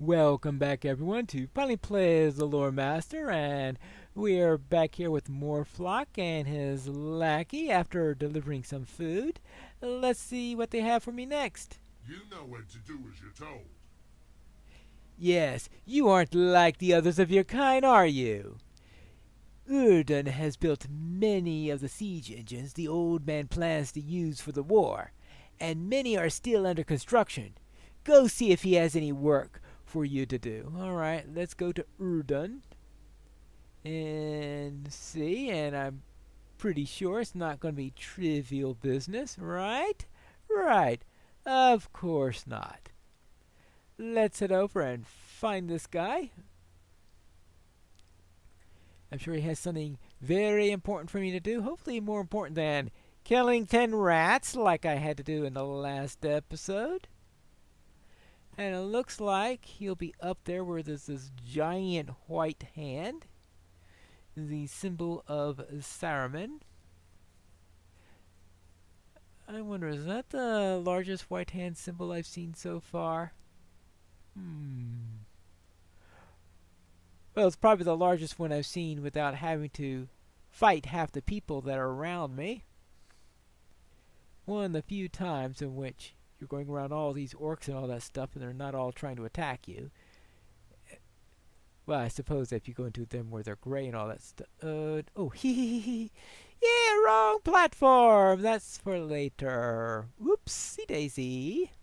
Welcome back, everyone, to Finally Plays the Lore Master, and we are back here with Morflock and his lackey after delivering some food. Let's see what they have for me next. You know what to do as you're told. Yes, you aren't like the others of your kind, are you? Urdan has built many of the siege engines the old man plans to use for the war, and many are still under construction. Go see if he has any work for you to do. Alright, let's go to Urdan and see, and I'm pretty sure it's not going to be trivial business, right? Right. Of course not. Let's head over and find this guy. I'm sure he has something very important for me to do. Hopefully more important than killing 10 rats like I had to do in the last episode. And it looks like he'll be up there where there's this giant white hand. The symbol of Saruman. I wonder, is that the largest white hand symbol I've seen so far? Well, it's probably the largest one I've seen without having to fight half the people that are around me. One of the few times in which you're going around all these orcs and all that stuff and they're not all trying to attack you. Well, I suppose if you go into them where they're gray and all that stuff. Oh, hee. Yeah, wrong platform. That's for later. Whoopsie daisy.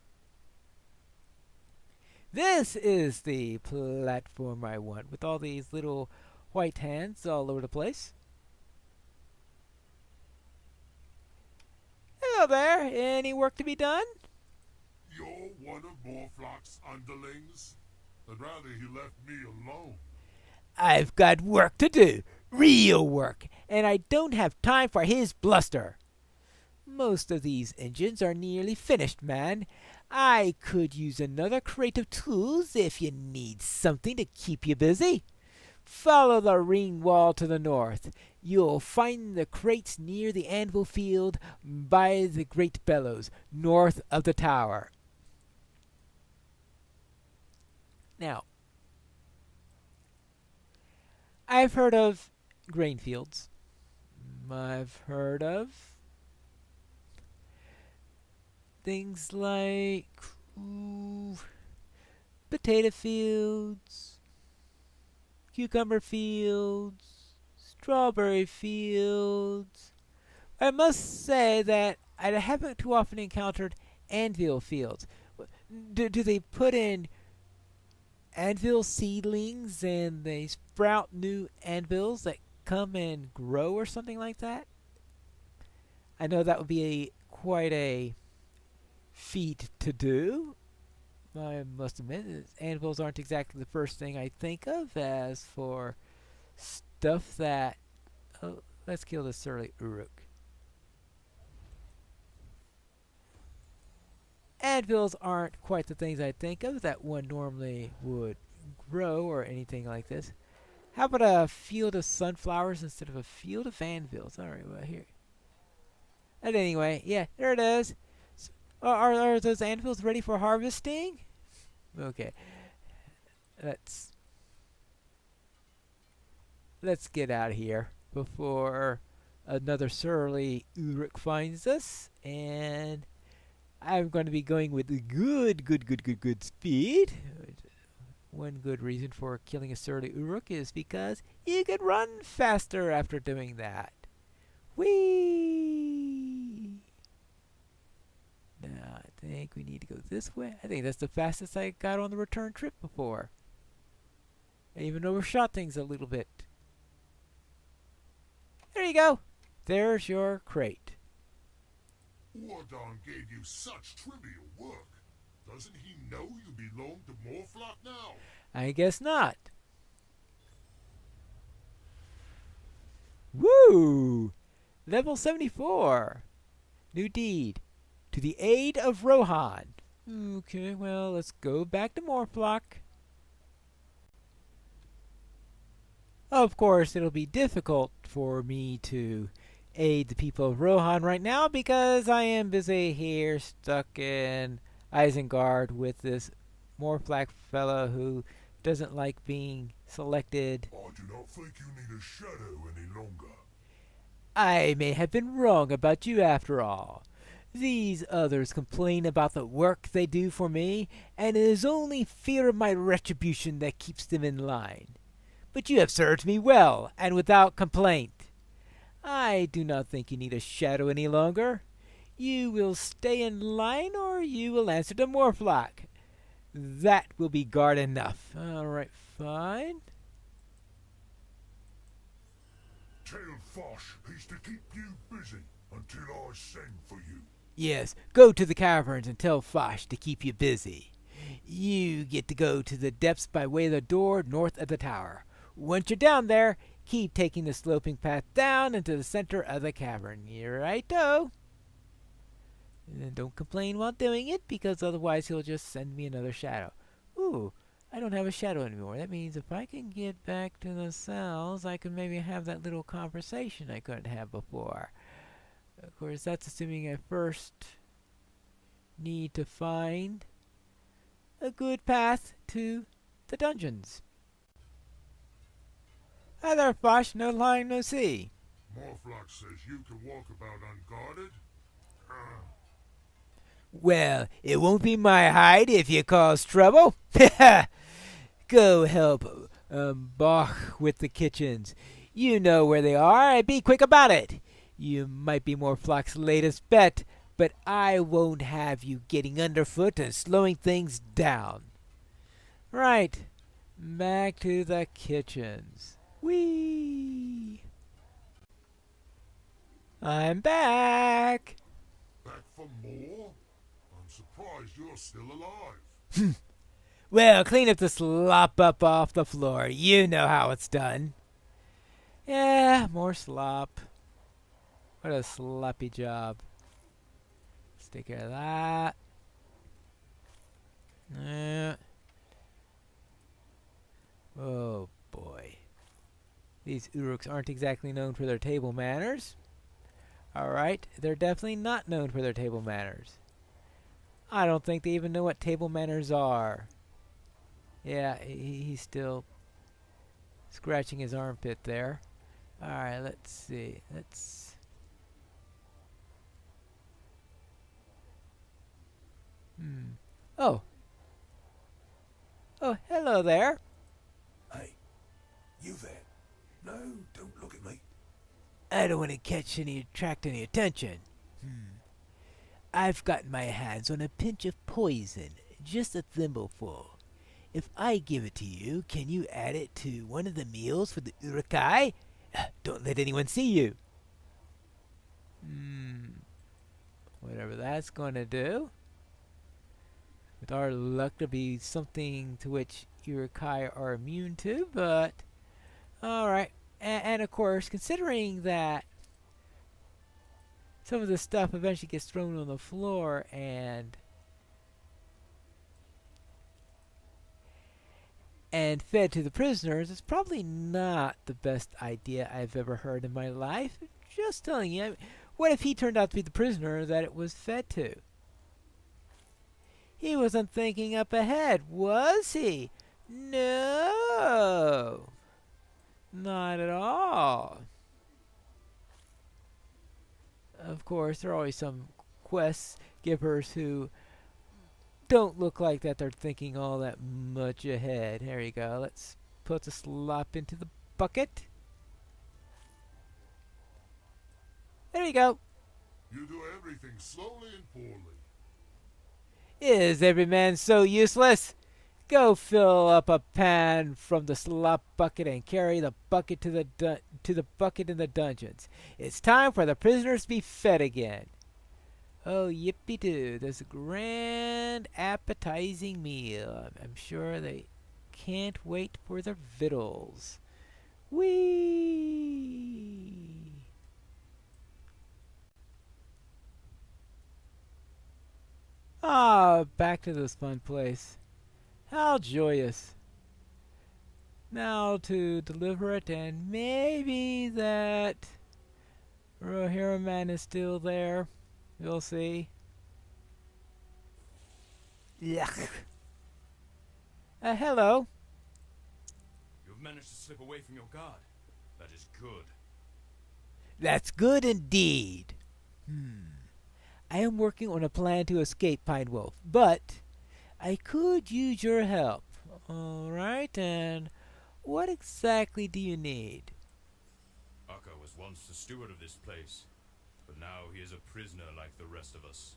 This is the platform I want, with all these little white hands all over the place. Hello there. Any work to be done? You're one of Morflock's underlings? I'd rather he left me alone. I've got work to do. Real work. And I don't have time for his bluster. Most of these engines are nearly finished, man. I could use another crate of tools if you need something to keep you busy. Follow the ring wall to the north. You'll find the crates near the anvil field by the great bellows, north of the tower. Now, I've heard of grain fields. I've heard of things like potato fields, cucumber fields, strawberry fields. I must say that I haven't too often encountered anvil fields. Do they put in anvil seedlings and they sprout new anvils that come and grow or something like that? I know that would be quite a feat to do. I must admit, anvils aren't exactly the first thing I think of as for stuff that... Oh, let's kill this surly Uruk. Anvils aren't quite the things I think of that one normally would grow or anything like this. How about a field of sunflowers instead of a field of anvils? Alright, well, here. But anyway, yeah, there it is. So, are those anvils ready for harvesting? Okay. Let's get out of here before another surly Uruk finds us. And I'm going to be going with good speed. One good reason for killing a surly Uruk is because you can run faster after doing that. Whee! Now, I think we need to go this way. I think that's the fastest I got on the return trip before. I even overshot things a little bit. There you go. There's your crate. Wardon gave you such trivial work. Doesn't he know you belong to Morflock now? I guess not. Woo! Level 74. New deed. To the aid of Rohan. Okay, well, let's go back to Morflock. Of course, it'll be difficult for me to aid the people of Rohan right now because I am busy here stuck in Isengard with this more black fellow who doesn't like being selected. I do not think you need a shadow any longer. I may have been wrong about you after all. These others complain about the work they do for me, and it is only fear of my retribution that keeps them in line. But you have served me well, and without complaint. I do not think you need a shadow any longer. You will stay in line, or you will answer to Morphlock. That will be guard enough. All right, fine. Tell Fosh he's to keep you busy until I send for you. Yes, go to the caverns and tell Fosh to keep you busy. You get to go to the depths by way of the door north of the tower. Once you're down there, keep taking the sloping path down into the center of the cavern. You're righto. And don't complain while doing it, because otherwise he'll just send me another shadow. Ooh, I don't have a shadow anymore. That means if I can get back to the cells, I can maybe have that little conversation I couldn't have before. Of course, that's assuming I first need to find a good path to the dungeons. Hi there, Fosh. No line, no sea. Morphlock says you can walk about unguarded. Well, it won't be my hide if you cause trouble. Go help Bach with the kitchens. You know where they are, and be quick about it. You might be Morphlock's latest bet, but I won't have you getting underfoot and slowing things down. Right, back to the kitchens. Whee! I'm back! Back for more? I'm surprised you're still alive. Well, clean up the slop up off the floor. You know how it's done. Yeah, more slop. What a sloppy job. Let's take care of that. Oh boy. These Uruks aren't exactly known for their table manners. Alright, they're definitely not known for their table manners. I don't think they even know what table manners are. Yeah, he's still scratching his armpit there. Alright, let's see. Oh. Oh, hello there. Hey, you there? No, don't look at me. I don't want to attract any attention. I've got my hands on a pinch of poison, just a thimbleful. If I give it to you, can you add it to one of the meals for the Urukai? Don't let anyone see you. Whatever that's going to do. With our luck, to be something to which Urukai are immune to, but alright. And of course, considering that some of the stuff eventually gets thrown on the floor and fed to the prisoners, it's probably not the best idea I've ever heard in my life. Just telling you. I mean, what if he turned out to be the prisoner that it was fed to? He wasn't thinking up ahead, was he? No. Not at all. Of course, there are always some quest givers who don't look like that they're thinking all that much ahead. There you go. Let's put the slop into the bucket. There you go. You do everything slowly and poorly. Is every man so useless? Go fill up a pan from the slop bucket and carry the bucket to the bucket in the dungeons. It's time for the prisoners to be fed again. Oh, yippee-doo. There's a grand appetizing meal. I'm sure they can't wait for their victuals. Whee! Ah, back to this fun place. How joyous. Now to deliver it, and maybe that Rohirrim man is still there. We'll see. Yuck. Hello. You've managed to slip away from your guard. That is good. That's good indeed. I am working on a plan to escape Pine Wolf, but I could use your help. All right, and what exactly do you need? Akka was once the steward of this place, but now he is a prisoner like the rest of us.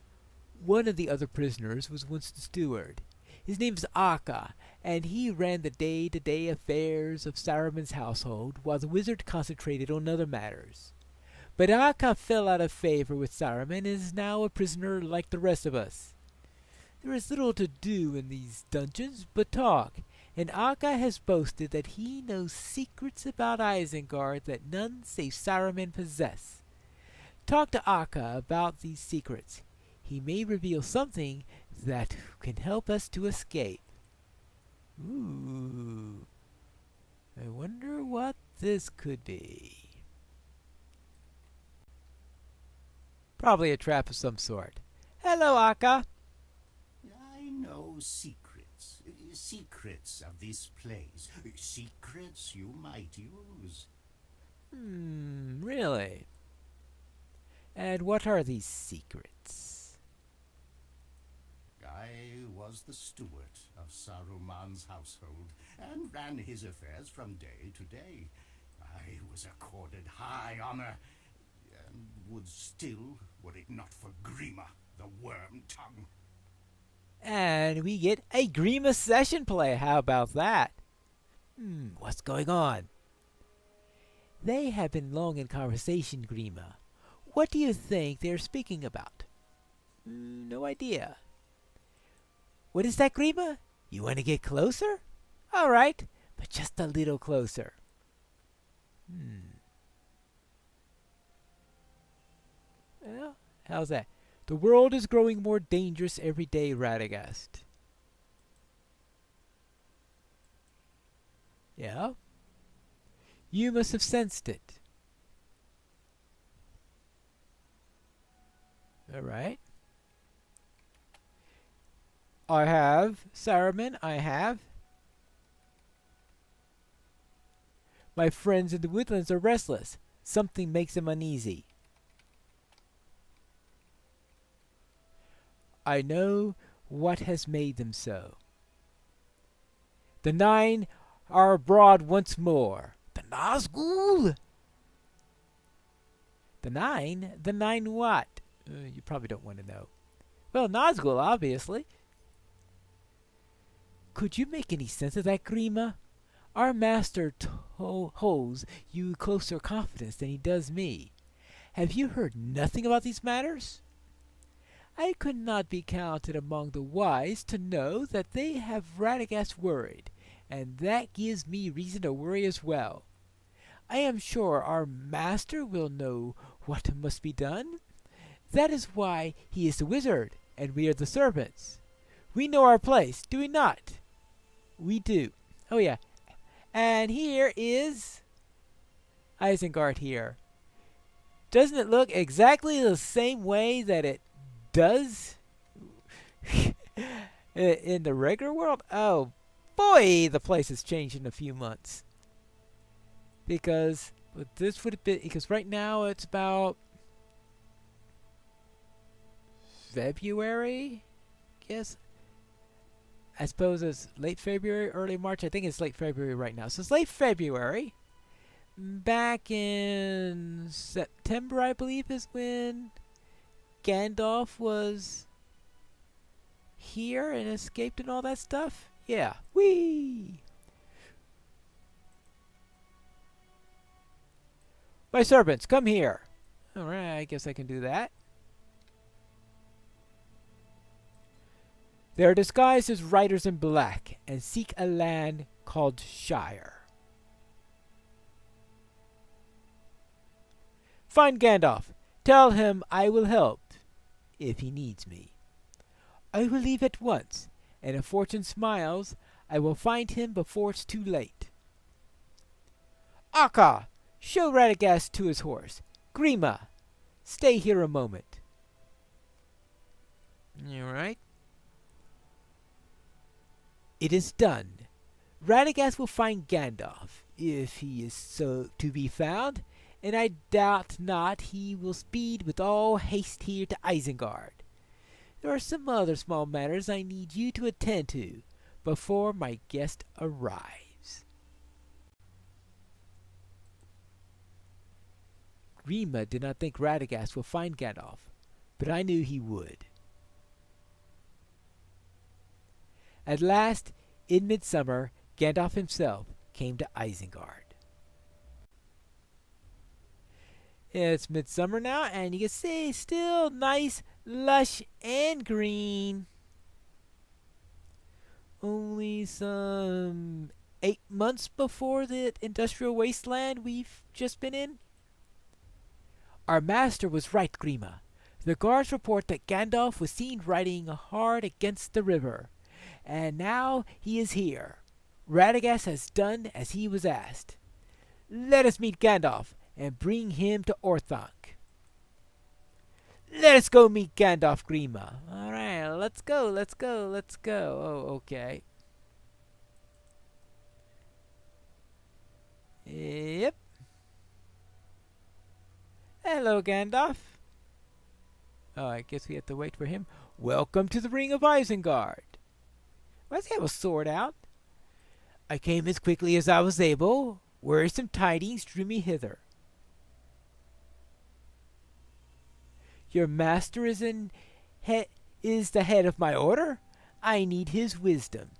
One of the other prisoners was once the steward. His name is Akka, and he ran the day-to-day affairs of Saruman's household while the wizard concentrated on other matters. But Akka fell out of favor with Saruman and is now a prisoner like the rest of us. There is little to do in these dungeons but talk, and Akka has boasted that he knows secrets about Isengard that none save Saruman possess. Talk to Akka about these secrets. He may reveal something that can help us to escape. Ooh. I wonder what this could be. Probably a trap of some sort. Hello, Akka. I know secrets. Secrets of this place. Secrets you might use. Really? And what are these secrets? I was the steward of Saruman's household and ran his affairs from day to day. I was accorded high honor, and would still, were it not for Grima, the worm tongue. And we get a Grima session play. How about that? What's going on? They have been long in conversation, Grima. What do you think they're speaking about? No idea. What is that, Grima? You want to get closer? All right, but just a little closer. Well, how's that? The world is growing more dangerous every day, Radagast. Yeah? You must have sensed it. All right. I have. Saruman, I have. My friends in the woodlands are restless. Something makes them uneasy. I know what has made them so. The Nine are abroad once more. The Nazgul? The Nine? The Nine what? You probably don't want to know. Well, Nazgul, obviously. Could you make any sense of that, Grima? Our master holds you closer confidence than he does me. Have you heard nothing about these matters? I could not be counted among the wise to know that they have Radagast worried, and that gives me reason to worry as well. I am sure our master will know what must be done. That is why he is the wizard, and we are the servants. We know our place, do we not? We do. Oh yeah. And here is Isengard here. Doesn't it look exactly the same way that it does in the regular world? Oh boy, the place has changed in a few months. Because this would have been, because right now it's about February, yes. I suppose it's late February, early March. I think it's late February right now. So it's late February. Back in September, I believe, is when Gandalf was here and escaped and all that stuff. Yeah. Whee! My servants, come here. Alright, I guess I can do that. They are disguised as riders in black and seek a land called Shire. Find Gandalf. Tell him I will help if he needs me. I will leave at once, and if fortune smiles, I will find him before it's too late. Akka, show Radagast to his horse. Grima, stay here a moment. All right. It is done. Radagast will find Gandalf, if he is so to be found, and I doubt not he will speed with all haste here to Isengard. There are some other small matters I need you to attend to before my guest arrives. Grima did not think Radagast would find Gandalf, but I knew he would. At last, in midsummer, Gandalf himself came to Isengard. It's midsummer now, and you can see still nice, lush, and green. Only some 8 months before the industrial wasteland we've just been in. Our master was right, Grima. The guards report that Gandalf was seen riding hard against the river, and now he is here. Radagast has done as he was asked. Let us meet Gandalf and bring him to Orthanc. Let us go meet Gandalf, Grima. All right, let's go. Oh, okay. Yep. Hello, Gandalf. Oh, I guess we have to wait for him. Welcome to the Ring of Isengard. Why does he have a sword out? I came as quickly as I was able. Wearisome tidings drew me hither. Your master is the head of my order. I need his wisdom.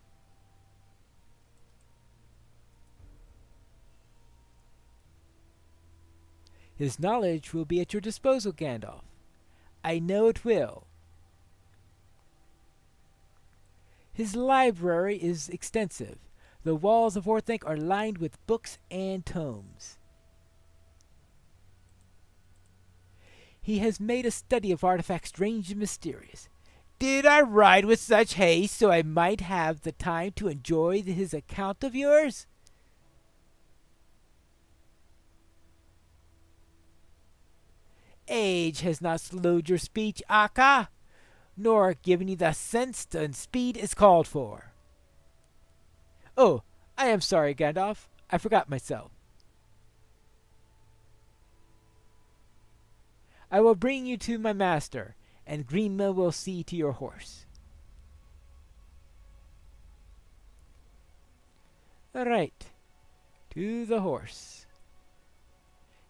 His knowledge will be at your disposal, Gandalf. I know it will. His library is extensive. The walls of Orthanc are lined with books and tomes. He has made a study of artifacts strange and mysterious. Did I ride with such haste so I might have the time to enjoy his account of yours? Age has not slowed your speech, Akka, nor given you the sense and speed is called for. Oh, I am sorry, Gandalf. I forgot myself. I will bring you to my master, and Grima will see to your horse. All right, to the horse.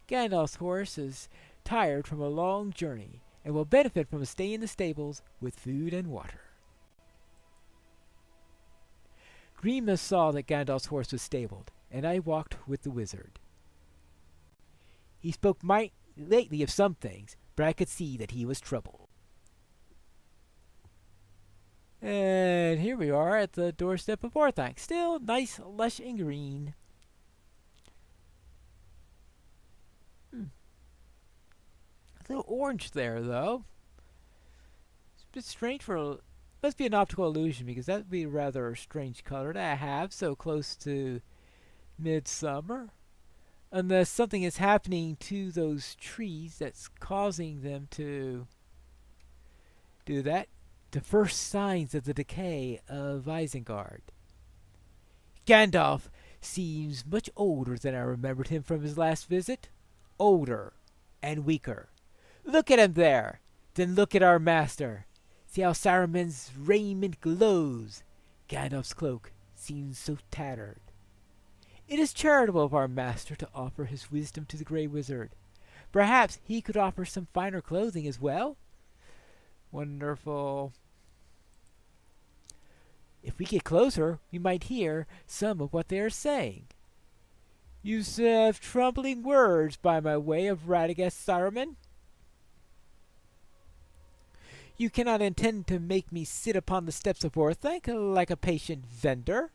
Gandalf's horse is tired from a long journey and will benefit from a stay in the stables with food and water. Grima saw that Gandalf's horse was stabled, and I walked with the wizard. He spoke lately of some things, but I could see that he was troubled. And here we are at the doorstep of Orthanc. Still nice, lush, and green. A little orange there, though. It's a bit strange for... Must be an optical illusion, because that would be a rather strange color to have so close to midsummer. Unless something is happening to those trees that's causing them to do that. The first signs of the decay of Isengard. Gandalf seems much older than I remembered him from his last visit. Older and weaker. Look at him there. Then look at our master. See how Saruman's raiment glows. Gandalf's cloak seems so tattered. It is charitable of our master to offer his wisdom to the Grey Wizard. Perhaps he could offer some finer clothing as well? Wonderful. If we get closer, we might hear some of what they are saying. You have troubling words by my way of Radagast, Saruman. You cannot intend to make me sit upon the steps of Orthanc like a patient vendor.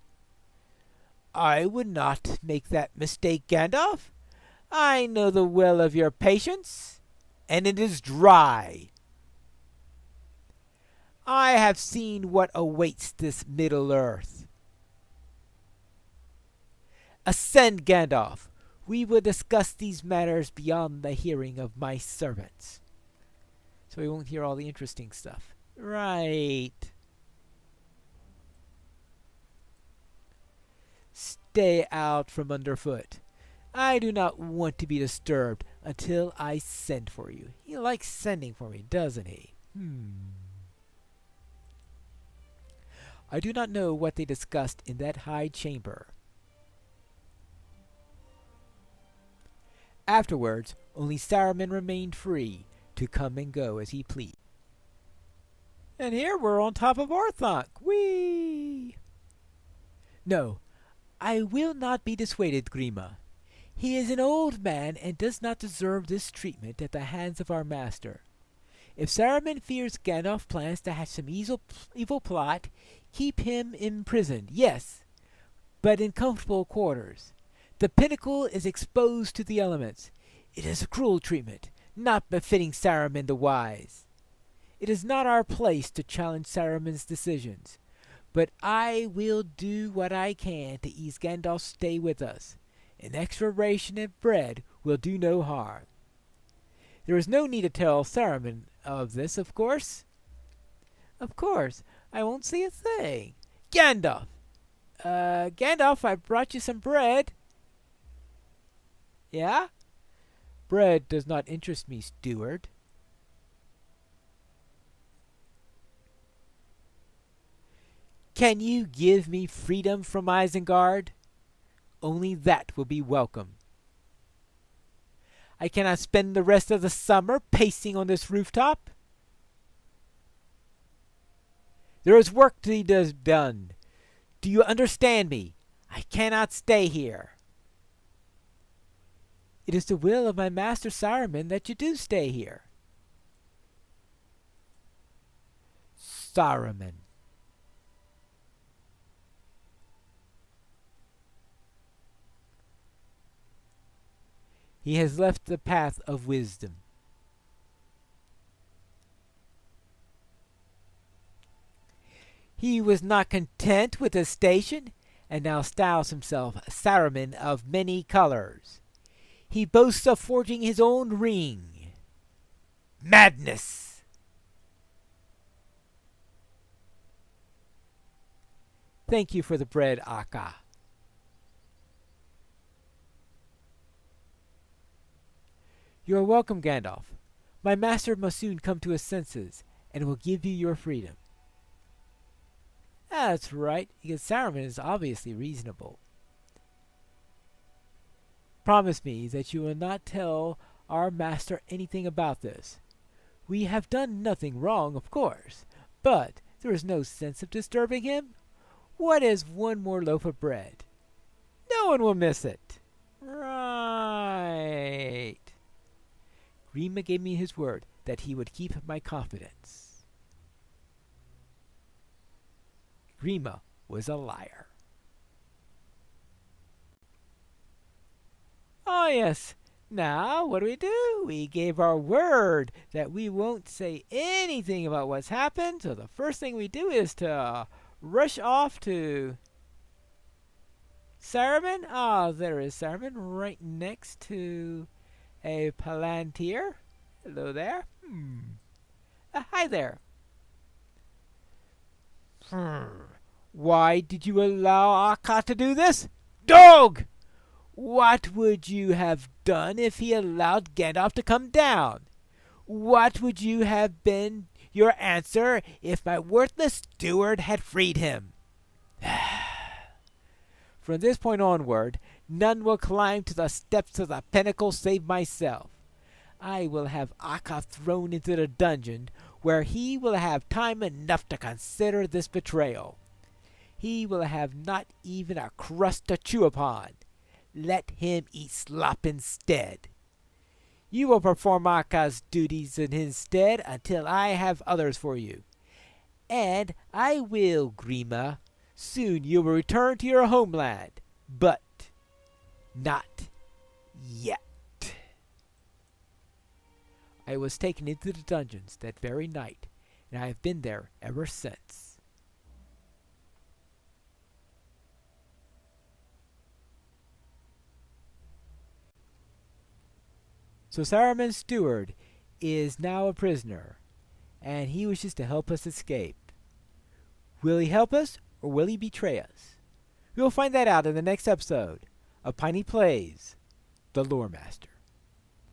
I would not make that mistake, Gandalf. I know the well of your patience, and it is dry. I have seen what awaits this Middle-earth. Ascend, Gandalf. We will discuss these matters beyond the hearing of my servants. So we won't hear all the interesting stuff. Right. stay out from underfoot. I do not want to be disturbed until I send for you. He likes sending for me, doesn't he? I do not know what they discussed in that high chamber. Afterwards, only Saruman remained free to come and go as he pleased. And here we're on top of Orthanc. Whee! No, I will not be dissuaded, Grima. He is an old man and does not deserve this treatment at the hands of our master. If Saruman fears Gandalf plans to hatch some evil plot, keep him imprisoned, yes, but in comfortable quarters. The pinnacle is exposed to the elements. It is a cruel treatment, not befitting Saruman the Wise. It is not our place to challenge Saruman's decisions, but I will do what I can to ease Gandalf's stay with us. An extra ration of bread will do no harm. There is no need to tell Saruman of this, of course. Of course, I won't say a thing. Gandalf! Gandalf, I brought you some bread. Yeah? Bread does not interest me, steward. Can you give me freedom from Isengard? Only that will be welcome. I cannot spend the rest of the summer pacing on this rooftop. There is work to be done. Do you understand me? I cannot stay here. It is the will of my master Saruman that you do stay here. Saruman. He has left the path of wisdom. He was not content with his station, and now styles himself Saruman of many colors. He boasts of forging his own ring. Madness! Thank you for the bread, Akka. You are welcome, Gandalf. My master must soon come to his senses, and will give you your freedom. That's right, because Saruman is obviously reasonable. Promise me that you will not tell our master anything about this. We have done nothing wrong, of course, but there is no sense of disturbing him. What is one more loaf of bread? No one will miss it. Right. Grima gave me his word that he would keep my confidence. Grima was a liar. Oh yes, now what do? We gave our word that we won't say anything about what's happened, so the first thing we do is to rush off to Saruman. Ah, there is Saruman right next to a Palantir. Hello there. Hi there. Why did you allow Akka to do this? Dog! What would you have done if he allowed Gandalf to come down? What would you have been your answer if my worthless steward had freed him? From this point onward, none will climb to the steps of the pinnacle save myself. I will have Akka thrown into the dungeon, where he will have time enough to consider this betrayal. He will have not even a crust to chew upon. Let him eat slop instead. You will perform Akka's duties in his stead until I have others for you. And I will, Grima. Soon you will return to your homeland, but not yet. I was taken into the dungeons that very night, and I have been there ever since. So Saruman's steward is now a prisoner, and he wishes to help us escape. Will he help us, or will he betray us? We will find that out in the next episode of Piney Plays The Lore Master.